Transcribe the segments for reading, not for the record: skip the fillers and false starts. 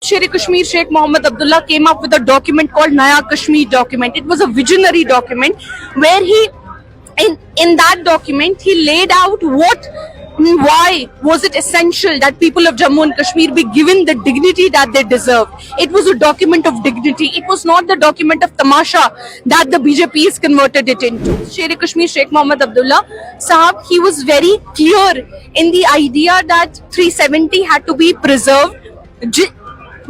Sher Kashmir Sheikh Mohammed Abdullah came up with a document called Naya Kashmir document. It was a visionary document where in that document he laid out why was it essential that people of Jammu and Kashmir be given the dignity that they deserve. It was a document of dignity. It was not the document of tamasha that the BJP has converted it into. Sher Kashmir Sheikh Mohammed Abdullah Sahab, he was very clear in the idea that 370 had to be preserved,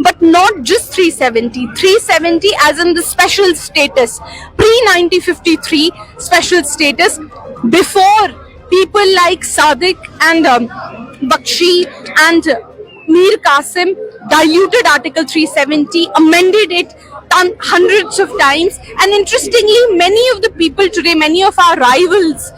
but not just 370 as in the special status, pre-1953 special status, before people like Sadiq and Bakshi and Mir Qasim diluted Article 370, amended it hundreds of times. And interestingly, many of the people today, many of our rivals,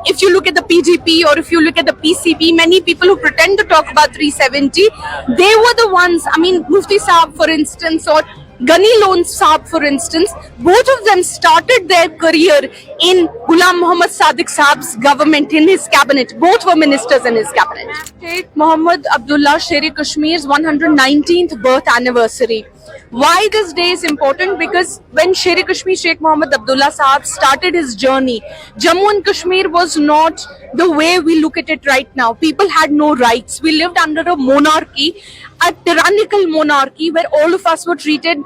if you look at the PDP or if you look at the PCP, many people who pretend to talk about 370, they were the ones, I mean, Mufti Saab, for instance, or Ghani Lone Saab, for instance, both of them started their career in Ghulam Muhammad Sadiq Saab's government, in his cabinet. Both were ministers in his cabinet. Sheikh Mohammed Abdullah Sher Kashmir's 119th birth anniversary. Why this day is important? Because when Sher Kashmir Sheikh Mohammed Abdullah Saab started his journey, Jammu and Kashmir was not the way we look at it right now. People had no rights. We lived under a monarchy, a tyrannical monarchy where all of us were treated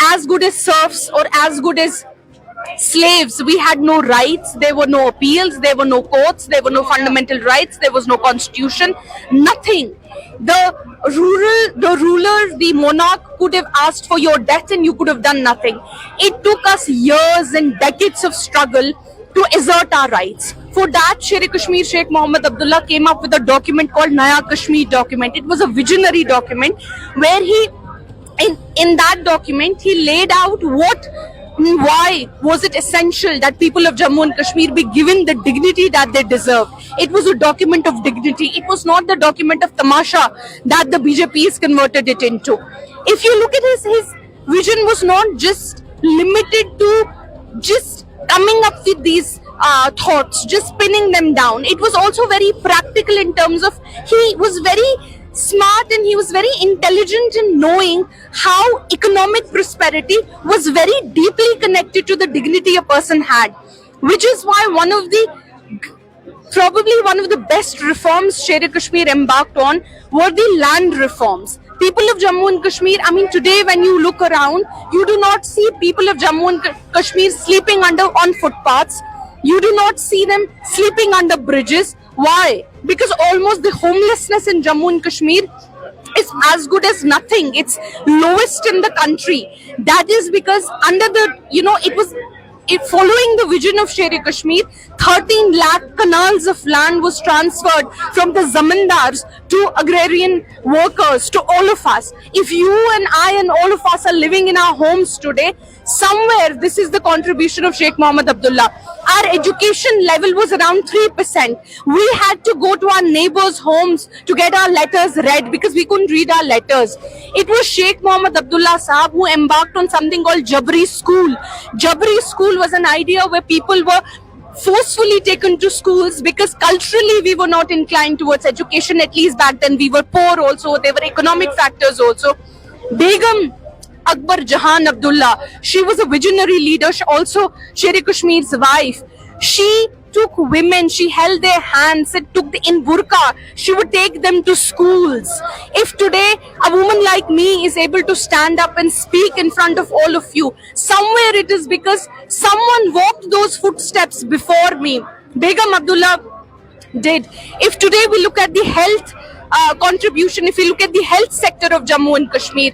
as good as serfs or as good as slaves. We had no rights. There were no appeals. There were no courts. There were no fundamental rights. There was no constitution. Nothing. The ruler, the monarch could have asked for your death and you could have done nothing. It took us years and decades of struggle to assert our rights. For that, Sher Kashmir Sheikh Mohammed Abdullah came up with a document called Naya Kashmir document. It was a visionary document where in that document, he laid out why was it essential that people of Jammu and Kashmir be given the dignity that they deserve. It was a document of dignity. It was not the document of tamasha that the BJP has converted it into. If you look at his vision was not just limited to just coming up with these thoughts, just pinning them down. It was also very practical in terms of he was very smart and he was very intelligent in knowing how economic prosperity was very deeply connected to the dignity a person had, which is why probably one of the best reforms Sher Kashmir embarked on were the land reforms. People of Jammu and Kashmir, I mean, today when you look around, you do not see people of Jammu and Kashmir sleeping on footpaths. You do not see them sleeping under bridges. Why? Because almost the homelessness in Jammu and Kashmir is as good as nothing. It's lowest in the country. That is because under the, following the vision of Sher Kashmir, 13 lakh canals of land was transferred from the zamindars to agrarian workers, to all of us. If you and I and all of us are living in our homes today, somewhere this is the contribution of Sheikh Mohammed Abdullah. Our education level was around 3%. We had to go to our neighbors' homes to get our letters read because we couldn't read our letters. It was Sheikh Mohammed Abdullah Sahab who embarked on something called Jabri School. Jabri School was an idea where people were forcefully taken to schools because culturally we were not inclined towards education, at least back then. We were poor also. There were economic factors also. Begum Akbar Jahan Abdullah, she was a visionary leader, also Sher Kashmir's wife. She took women, she held their hands, and took in burqa. She would take them to schools. If today a woman like me is able to stand up and speak in front of all of you, somewhere it is because someone walked those footsteps before me. Begum Abdullah did. If today we look at the health contribution, if we look at the health sector of Jammu and Kashmir,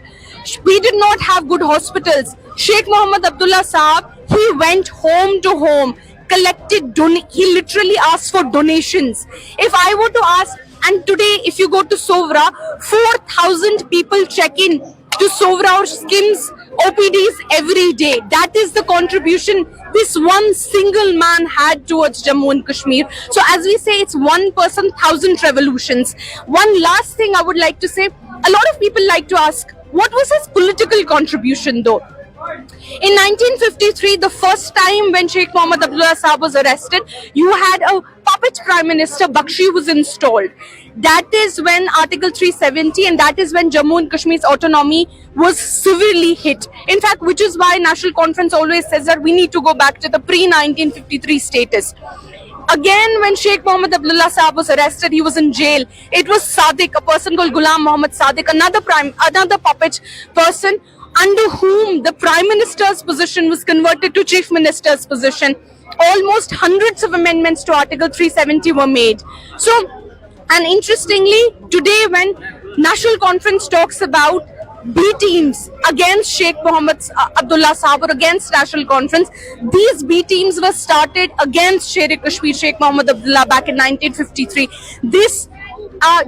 we did not have good hospitals. Sheikh Mohammed Abdullah Saab, he went home to home, collected, he literally asked for donations. If I were to ask, and today if you go to Sovra, 4,000 people check in to Sovra or SKIMS OPDs every day. That is the contribution this one single man had towards Jammu and Kashmir. So as we say, it's one person, 1,000 revolutions. One last thing I would like to say, a lot of people like to ask, what was his political contribution though? In 1953, the first time when Sheikh Mohammed Abdullah Saab was arrested, you had a puppet puppet Prime Minister Bakshi was installed. That is when Article 370 and that is when Jammu and Kashmir's autonomy was severely hit. In fact, which is why National Conference always says that we need to go back to the pre-1953 status. Again, when Sheikh Mohammed Abdullah Saab was arrested, he was in jail. It was Sadiq, a person called Ghulam Muhammad Sadiq, another puppet person under whom the Prime Minister's position was converted to Chief Minister's position. Almost hundreds of amendments to Article 370 were made. So, and interestingly, today when National Conference talks about B teams against Sheikh Mohammed Abdullah Saab or against National Conference, these B teams were started against Sher Kashmir Sheikh Mohammed Abdullah back in 1953. This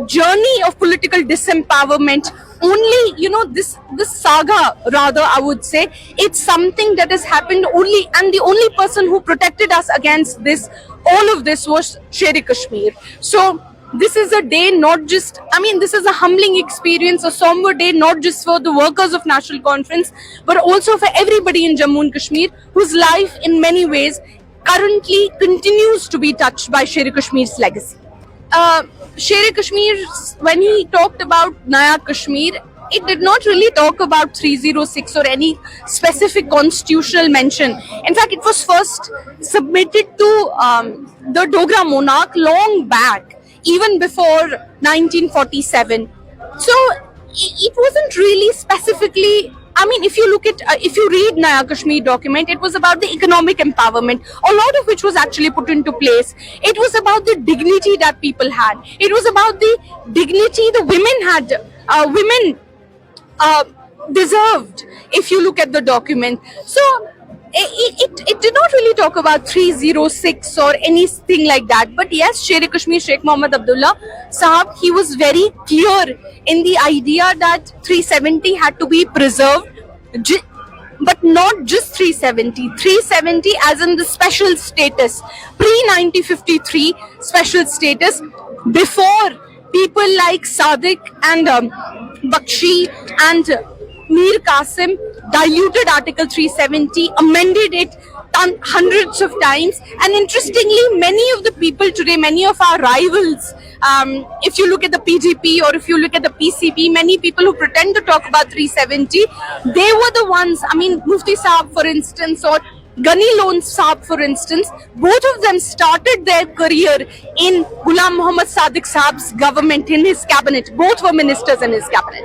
journey of political disempowerment, only this saga, rather I would say, it's something that has happened only, and the only person who protected us against this, all of this, was Sher Kashmir. So this is a day not just, this is a humbling experience, a somber day not just for the workers of National Conference, but also for everybody in Jammu and Kashmir whose life in many ways currently continues to be touched by Sher Kashmir's legacy. Sher Kashmir, when he talked about Naya Kashmir, it did not really talk about 306 or any specific constitutional mention. In fact, it was first submitted to the Dogra monarch long back, even before 1947. So it wasn't really specifically, if you look at, if you read Naya Kashmir document, it was about the economic empowerment, a lot of which was actually put into place. It was about the dignity that people had. It was about the dignity the women had, women deserved, if you look at the document. So it did not really talk about 306 or anything like that. But yes, Sher Kashmir Sheikh Mohammed Abdullah Sahab, he was very clear in the idea that 370 had to be preserved, but not just 370. 370 as in the special status, pre-1953 special status, before people like Sadiq and Bakshi and Mir Qasim diluted Article 370, amended it hundreds of times. And interestingly, many of the people today, many of our rivals, if you look at the PGP or if you look at the PCP, many people who pretend to talk about 370, they were the ones, Mufti Saab for instance, or Ghani Lone Saab for instance, both of them started their career in Ghulam Muhammad Sadiq Saab's government, in his cabinet. Both were ministers in his cabinet.